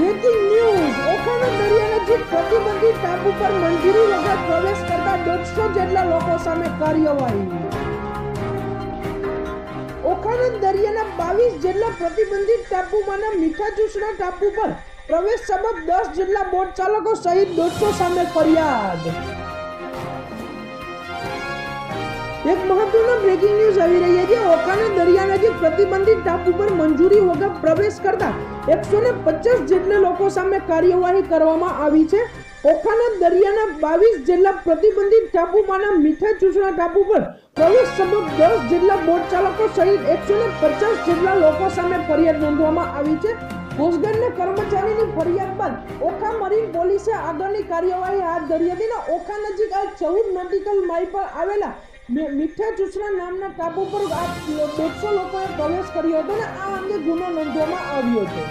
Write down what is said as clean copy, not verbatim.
Breaking news ઓખાના દરિયા નજીક પ્રતિબંધિત ટાપુ પર મંજૂરી વગર પ્રવેશ કરતા 150 જેટલા લોકો સામે કાર્યવાહી. ઓખાના દરિયાના 22 જેટલા પ્રતિબંધિત ટાપુમાંના મીઠા ચૂસણા ટાપુ પર પ્રવેશ સબબ 10 જેટલા બોટ ચાલકો સહિત 150 સામે ફરિયાદ. એક મહત્વના બ્રેકિંગ ન્યૂઝ આવી રહ્યા છે. ઓખાના દરિયા નજીક પ્રતિબંધિત ટાપુ પર મંજૂરી વગર પ્રવેશ કરતા 150 જેટલા લોકો સામે કાર્યવાહી કરવામાં આવી છે. ઓખાના દરિયાના 22 જેટલા પ્રતિબંધિત ટાપુમાંના મીઠા ચૂસણા ટાપુ પર પ્રવેશ સબબ 10 જેટલા બોટ ચાલકો સહિત 150 જેટલા લોકો સામે ફરિયાદ નોંધવામાં આવી છે. કોસ્ટગાર્ડના કર્મચારીની ફરિયાદ બાદ ઓખા મરીન પોલીસે આગળની કાર્યવાહી હાથ ધરી હતી. ઓખા નજીક 14 નોટિકલ માઇલ પર આવેલા મીઠા ચૂસણા નામના ટાપુ પર 150 લોકોએ પ્રવેશ કર્યો હતો અને આ અંગે ગુનો નોંધવામાં આવ્યો છે.